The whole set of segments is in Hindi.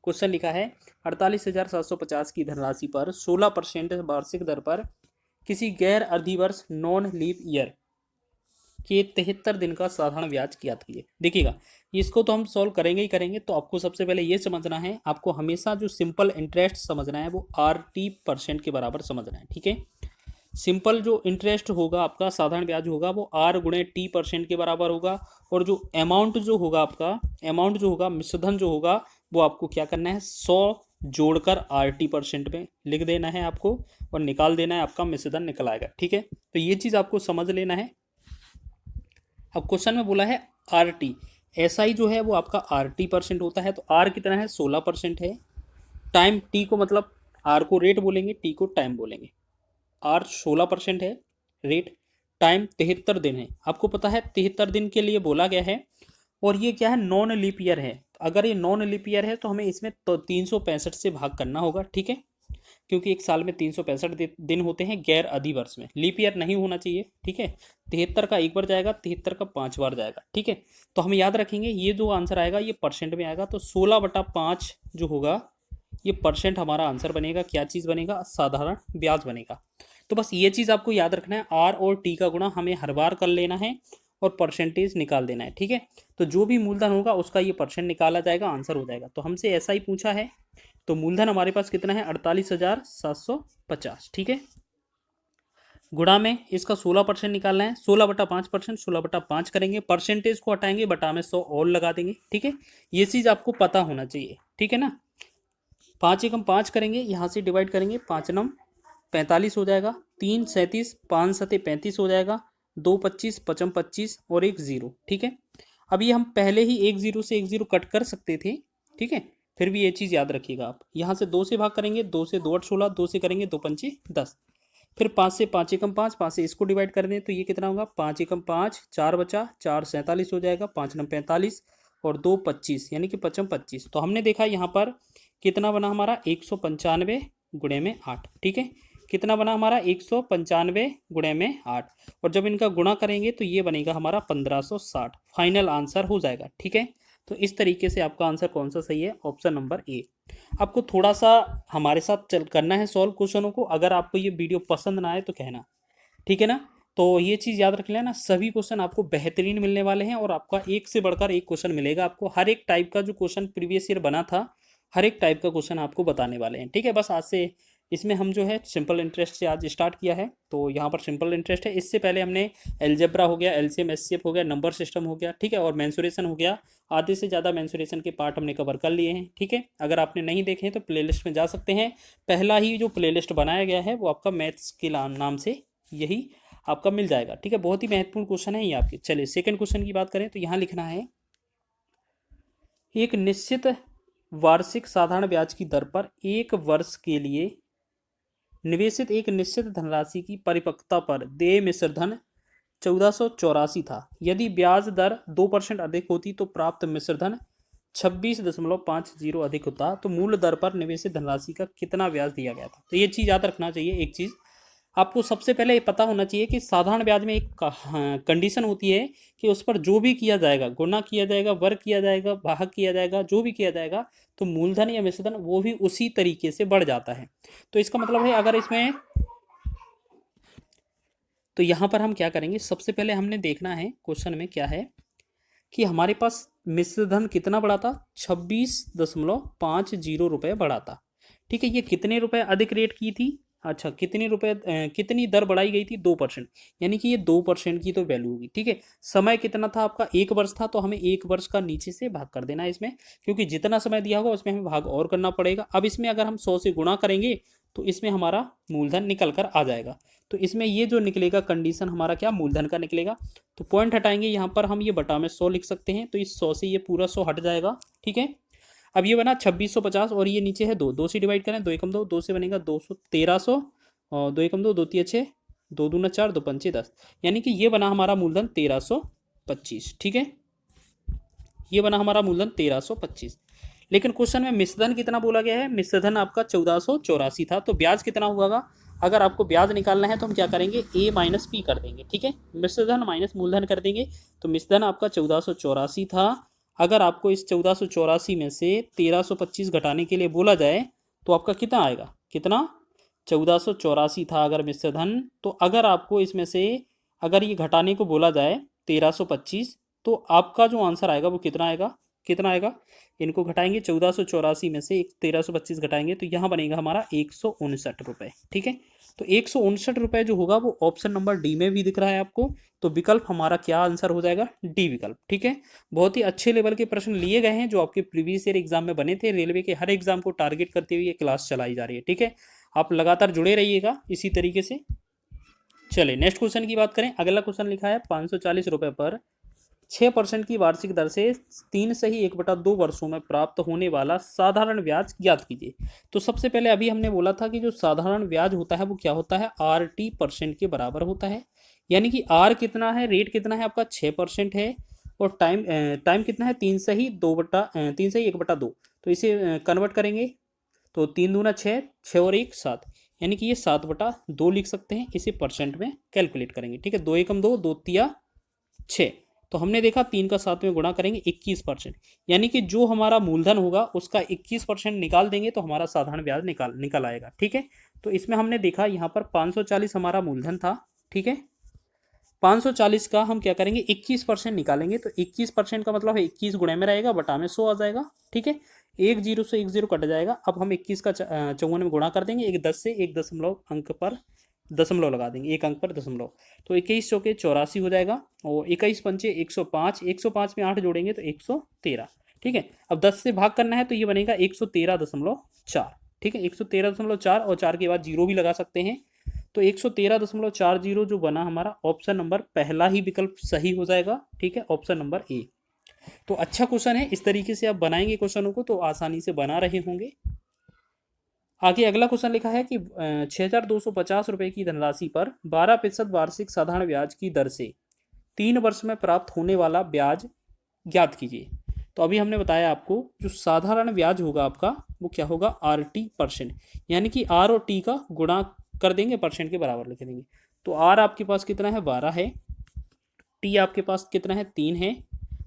क्वेश्चन लिखा है 48,750 की धनराशि पर 16% वार्षिक दर पर किसी गैर अधिवर्ष नॉन लीप ईयर के 73 दिन का साधारण ब्याज ज्ञात कीजिए। देखिएगा, इसको तो हम सॉल्व करेंगे ही करेंगे। तो आपको सबसे पहले ये समझना है, आपको हमेशा जो सिंपल इंटरेस्ट समझना है वो RT% के बराबर समझना है। ठीक है, सिंपल जो इंटरेस्ट होगा आपका, साधारण ब्याज होगा, वो R×T% के बराबर होगा। और जो अमाउंट जो होगा आपका, अमाउंट जो होगा, मिश्रधन जो होगा, वो आपको क्या करना है, 100 जोड़कर RT% में लिख देना है आपको, और निकाल देना है, आपका मिश्रधन निकल आएगा। ठीक है, तो ये चीज़ आपको समझ लेना है। अब क्वेश्चन में बोला है RT, SI जो है वो आपका RT% होता है। तो R कितना है, 16% है। टाइम T को मतलब R को रेट बोलेंगे, T को टाइम बोलेंगे। R 16% है रेट, टाइम 73 दिन है। आपको पता है 73 दिन के लिए बोला गया है, और ये क्या है, नॉन लीप ईयर है। अगर ये नॉन लीप ईयर है तो हमें इसमें तो 365 से भाग करना होगा। ठीक है, क्योंकि एक साल में 365 दिन होते हैं गैर अधिवर्ष में, लीप ईयर नहीं होना चाहिए। ठीक है, 73 का एक बार जाएगा, 73 का 5 बार जाएगा। ठीक है, तो हम याद रखेंगे ये जो आंसर आएगा ये परसेंट में आएगा। तो 16/5 जो होगा ये परसेंट हमारा आंसर बनेगा। क्या चीज़ बनेगा, साधारण ब्याज बनेगा। तो बस ये चीज़ आपको याद रखना है, R और T का गुणा हमें हर बार कर लेना है और परसेंटेज निकाल देना है। ठीक है, तो जो भी मूलधन होगा उसका ये परसेंट निकाला जाएगा, आंसर हो जाएगा। तो हमसे ऐसा ही पूछा है, तो मूलधन हमारे पास कितना है, 48,750। ठीक है, गुणा में इसका 16% निकालना है, 16/5%, 16/5 करेंगे, परसेंटेज को हटाएंगे, बटा में 100 और लगा देंगे। ठीक है, ये चीज़ आपको पता होना चाहिए। ठीक है ना, 5 एकम 5 करेंगे, यहाँ से डिवाइड करेंगे, 5 नम 45 हो जाएगा, 3 37, 5 सते 35 हो जाएगा, 2 25, 55 25 और एक 0। ठीक है, अभी हम पहले ही एक 0 से एक 0 कट कर सकते थे। ठीक है, फिर भी ये चीज़ याद रखिएगा आप, यहाँ से 2 से भाग करेंगे, 2 से 2 8 16, 2 से करेंगे 2 पंचे 10, फिर 5 से 5 एकम 5, 5 से इसको डिवाइड कर दें तो ये कितना होगा, 5 एकम 5, 4 बचा, 4 47 हो जाएगा, 5 नम 45 और 2 25, यानी कि 55 25। तो हमने देखा यहाँ पर कितना बना हमारा, 195 गुणे में 8। ठीक है, कितना बना हमारा, 195 गुणे में 8, और जब इनका गुणा करेंगे तो ये बनेगा हमारा 1560। फाइनल आंसर हो जाएगा। ठीक है, तो इस तरीके से आपका आंसर कौन सा सही है, ऑप्शन नंबर ए। आपको थोड़ा सा हमारे साथ चल करना है सॉल्व क्वेश्चनों को। अगर आपको ये वीडियो पसंद ना आए तो कहना। ठीक है ना, तो ये चीज़ याद रख लेना, सभी क्वेश्चन आपको बेहतरीन मिलने वाले हैं, और आपका एक से बढ़कर एक क्वेश्चन मिलेगा आपको। हर एक टाइप का जो क्वेश्चन प्रीवियस ईयर बना था, हर एक टाइप का क्वेश्चन आपको बताने वाले हैं। ठीक है, बस आज से इसमें हम जो है सिंपल इंटरेस्ट से आज स्टार्ट किया है। तो यहाँ पर सिंपल इंटरेस्ट है, इससे पहले हमने एलजेब्रा हो गया, एलसीएम एचसीएफ हो गया, नंबर सिस्टम हो गया। ठीक है, और मेंसुरेशन हो गया। आधे से ज़्यादा मेंसुरेशन के पार्ट हमने कवर कर लिए हैं। ठीक है, अगर आपने नहीं देखे हैं तो प्लेलिस्ट में जा सकते हैं। पहला ही जो प्लेलिस्ट बनाया गया है वो आपका मैथ्स के नाम से यही आपका मिल जाएगा। ठीक है, बहुत ही महत्वपूर्ण क्वेश्चन है ये आपके। चलिए सेकंड क्वेश्चन की बात करें तो यहाँ लिखना है, एक निश्चित वार्षिक साधारण ब्याज की दर पर एक वर्ष के लिए निवेशित एक निश्चित धनराशि की परिपक्वता पर देय मिश्रधन 1484 था। यदि ब्याज दर 2% अधिक होती तो प्राप्त मिश्रधन 26.50 अधिक होता, तो मूल दर पर निवेशित धनराशि का कितना ब्याज दिया गया था। तो ये चीज़ याद रखना चाहिए। एक चीज़ आपको सबसे पहले ये पता होना चाहिए कि साधारण ब्याज में एक कंडीशन होती है कि उस पर जो भी किया जाएगा, गुणा किया जाएगा, वर्ग किया जाएगा, भाग किया जाएगा, जो भी किया जाएगा, तो मूलधन या मिश्रधन वो भी उसी तरीके से बढ़ जाता है। तो इसका मतलब है, अगर इसमें, तो यहाँ पर हम क्या करेंगे, सबसे पहले हमने देखना है क्वेश्चन में क्या है कि हमारे पास मिश्रधन कितना बढ़ा था, 26.50 रुपये बढ़ा था। ठीक है, ये कितने रुपए अधिक रेट की थी, अच्छा कितने रुपए कितनी दर बढ़ाई गई थी, 2%, यानी कि ये 2% की तो वैल्यू होगी। ठीक है, समय कितना था आपका, 1 वर्ष था, तो हमें 1 वर्ष का नीचे से भाग कर देना है इसमें, क्योंकि जितना समय दिया होगा उसमें हमें भाग और करना पड़ेगा। अब इसमें अगर हम 100 से गुणा करेंगे तो इसमें हमारा मूलधन निकल कर आ जाएगा। तो इसमें ये जो निकलेगा कंडीशन हमारा क्या, मूलधन का निकलेगा। तो पॉइंट हटाएंगे, यहाँ पर हम ये बटा में 100 लिख सकते हैं, तो इस 100 से ये पूरा 100 हट जाएगा। ठीक है, अब ये बना 2650, और ये नीचे है 2, 2 से डिवाइड करें, 2 एकम 2, 2 से बनेगा 200 1300, और 2 एकम 2, 2 तिया 6, 2 दूना 4, 2 पंचे 10, यानी कि ये बना हमारा मूलधन 1325। ठीक है, ये बना हमारा मूलधन 1325। लेकिन क्वेश्चन में मिश्रधन कितना बोला गया है, मिश्रधन आपका 1484 था। तो ब्याज कितना होगा, अगर आपको ब्याज निकालना है तो हम क्या करेंगे, a माइनस पी कर देंगे। ठीक है, मिश्रधन माइनस मूलधन कर देंगे, तो मिश्रधन आपका 1484 था, अगर आपको इस 1484 में से 1325 घटाने के लिए बोला जाए तो आपका कितना आएगा, कितना, 1484 था अगर मिश्र धन, तो अगर आपको इसमें से अगर ये घटाने को बोला जाए 1325, तो आपका जो आंसर आएगा वो कितना आएगा, कितना आएगा, इनको घटाएंगे 1484 में से 1325 घटाएंगे तो यहाँ बनेगा हमारा 159 रुपये। ठीक है, तो 159 रुपये जो होगा वो ऑप्शन नंबर डी में भी दिख रहा है आपको, तो विकल्प हमारा क्या आंसर हो जाएगा, डी विकल्प। ठीक है, बहुत ही अच्छे लेवल के प्रश्न लिए गए हैं जो आपके प्रीवियस ईयर एग्जाम में बने थे। रेलवे के हर एग्जाम को टारगेट करते हुए ये क्लास चलाई जा रही है। ठीक है, आप लगातार जुड़े रहिएगा इसी तरीके से। चलिए नेक्स्ट क्वेश्चन की बात करें। अगला क्वेश्चन लिखा है 540 रुपये पर 6% की वार्षिक दर से 3/1/2 वर्षों में प्राप्त होने वाला साधारण ब्याज ज्ञात कीजिए। तो सबसे पहले अभी हमने बोला था कि जो साधारण ब्याज होता है वो क्या होता है, RT% के बराबर होता है। यानी कि R कितना है, रेट कितना है आपका 6% है, और टाइम कितना है 3/1/2। तो इसे कन्वर्ट करेंगे तो 3 दूना 6, 6 और 1 7, यानी कि ये 7/2 लिख सकते हैं। इसे परसेंट में कैलकुलेट करेंगे। ठीक है, 2 एकम 2, 2 तिया 6, तो हमने देखा 3 का 7 में गुणा करेंगे 21%, यानी कि जो हमारा मूलधन होगा उसका 21% निकाल देंगे तो हमारा साधारण ब्याज निकल आएगा। ठीक है, तो इसमें हमने देखा यहाँ पर 540 हमारा मूलधन था। ठीक है, 540 का हम क्या करेंगे 21% निकालेंगे, तो 21% का मतलब है 21 गुणे में रहेगा, बटा में 100 आ जाएगा। ठीक है, एक जीरो से एक जीरो कट जाएगा। अब हम 21 का 54 में गुणा कर देंगे, एक 10 से एक दशमलव अंक पर दशमलव लगा देंगे, एक अंक पर दशमलव, तो 21 चौके 84 हो जाएगा, और 21 पंचे 105, 105 में 8 जोड़ेंगे तो 113। ठीक है, अब 10 से भाग करना है तो ये बनेगा 113.4। ठीक है, 113.4 और 4 के बाद जीरो भी लगा सकते हैं, तो 113.40 जो बना हमारा ऑप्शन नंबर पहला ही विकल्प सही हो जाएगा। ठीक है, ऑप्शन नंबर ए। तो अच्छा क्वेश्चन है, इस तरीके से आप बनाएंगे क्वेश्चनों को तो आसानी से बना रहे होंगे। आगे अगला क्वेश्चन लिखा है कि 6,250 रुपये की धनराशि पर 12% वार्षिक साधारण ब्याज की दर से 3 वर्ष में प्राप्त होने वाला ब्याज ज्ञात कीजिए। तो अभी हमने बताया आपको जो साधारण ब्याज होगा आपका वो क्या होगा, RT%, यानी कि R और T का गुणा कर देंगे, परसेंट के बराबर लिख देंगे। तो R आपके पास कितना है 12 है, T आपके पास कितना है 3 है,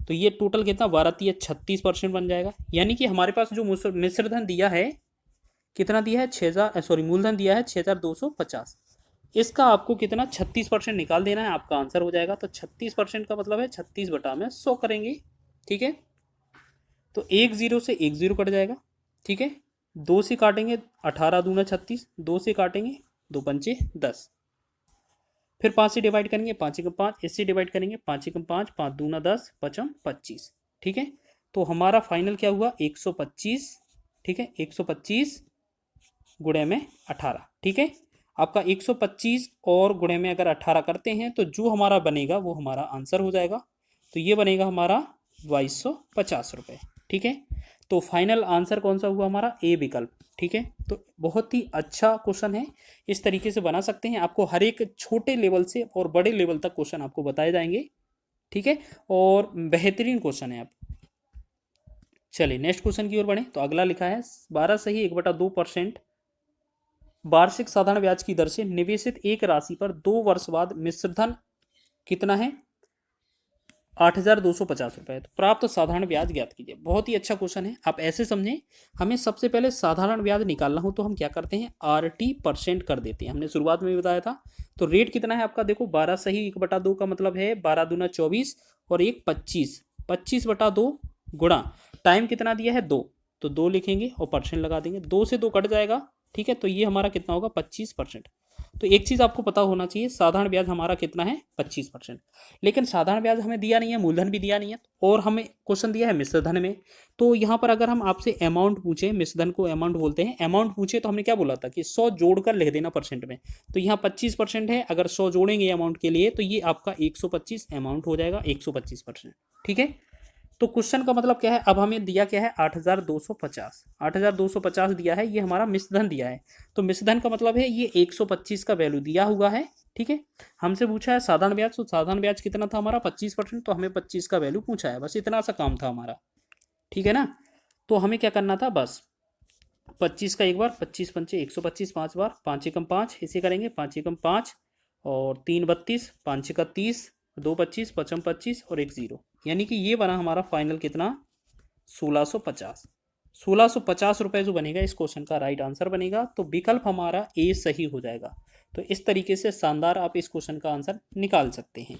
तो ये टोटल कितना 12 3 36% बन जाएगा। यानी कि हमारे पास जो मिश्र धन दिया है कितना दिया है 6000, मूलधन दिया है 6250, इसका आपको कितना 36% निकाल देना है, आपका आंसर हो जाएगा। तो 36% का मतलब है 36 बटा में 100 करेंगे। ठीक है, तो एक जीरो से एक जीरो कट जाएगा। ठीक है, 2 से काटेंगे 18 दूना 36, 2 से काटेंगे 2 पंचे 10, फिर 5 से डिवाइड करेंगे 5 एकम 5, इससे डिवाइड करेंगे 5 एकम 5, 5 दूना 10, 5 25। ठीक है, तो हमारा फाइनल क्या हुआ 125। ठीक है, 125 गुणे में 18। ठीक है, आपका 125 और गुणे में अगर 18 करते हैं तो जो हमारा बनेगा वो हमारा आंसर हो जाएगा। तो ये बनेगा हमारा 2250 रुपये। ठीक है, तो फाइनल आंसर कौन सा हुआ हमारा, ए विकल्प। ठीक है, तो बहुत ही अच्छा क्वेश्चन है, इस तरीके से बना सकते हैं। आपको हर एक छोटे लेवल से और बड़े लेवल तक क्वेश्चन आपको बताए जाएंगे। ठीक है, और बेहतरीन क्वेश्चन है आप। चलिए नेक्स्ट क्वेश्चन की ओर बढ़े। तो अगला लिखा है 12/1/2% वार्षिक साधारण ब्याज की दर से निवेशित एक राशि पर 2 वर्ष बाद मिश्र धन कितना है 8,250 रुपये, तो प्राप्त साधारण ब्याज ज्ञात कीजिए। बहुत ही अच्छा क्वेश्चन है, आप ऐसे समझें, हमें सबसे पहले साधारण ब्याज निकालना हो तो हम क्या करते हैं RT% कर देते हैं, हमने शुरुआत में भी बताया था। तो रेट कितना है आपका, देखो 12/1/2 का मतलब है 12 दूना 24 और 1 25, 25/2 गुणा टाइम कितना दिया है 2, तो 2 लिखेंगे और परसेंट लगा देंगे, 2 से 2 कट जाएगा। ठीक है, तो ये हमारा कितना होगा 25%। तो एक चीज़ आपको पता होना चाहिए, साधारण ब्याज हमारा कितना है 25%, लेकिन साधारण ब्याज हमें दिया नहीं है, मूलधन भी दिया नहीं है, और हमें क्वेश्चन दिया है मिश्र धन में। तो यहाँ पर अगर हम आपसे अमाउंट पूछे, मिश्र धन को अमाउंट बोलते हैं, अमाउंट पूछे तो हमने क्या बोला था कि 100 जोड़कर लिख देना परसेंट में। तो यहाँ 25% है, अगर 100 जोड़ेंगे अमाउंट के लिए तो ये आपका 125 अमाउंट हो जाएगा, 125%। ठीक है, तो क्वेश्चन का मतलब क्या है, अब हमें दिया क्या है 8,250, 8,250 दिया है, ये हमारा मिश्रधन दिया है। तो मिश्रधन का मतलब है ये 125 का वैल्यू दिया हुआ है। ठीक है, हमसे पूछा है साधारण ब्याज, तो साधारण ब्याज कितना था हमारा 25%, तो हमें 25 का वैल्यू पूछा है, बस इतना सा काम था हमारा। ठीक है ना, तो हमें क्या करना था, बस 25 का एक बार, 25 पंचे 125 5 बार, 5 एकम 5, इसे करेंगे 5 एकम 5 और 3 32, 5 का 30, 2 25, 5 25 और 1 0, यानी कि ये बना हमारा फाइनल कितना 1650। 1650 रुपये जो बनेगा इस क्वेश्चन का राइट आंसर बनेगा, तो विकल्प हमारा ए सही हो जाएगा। तो इस तरीके से शानदार आप इस क्वेश्चन का आंसर निकाल सकते हैं।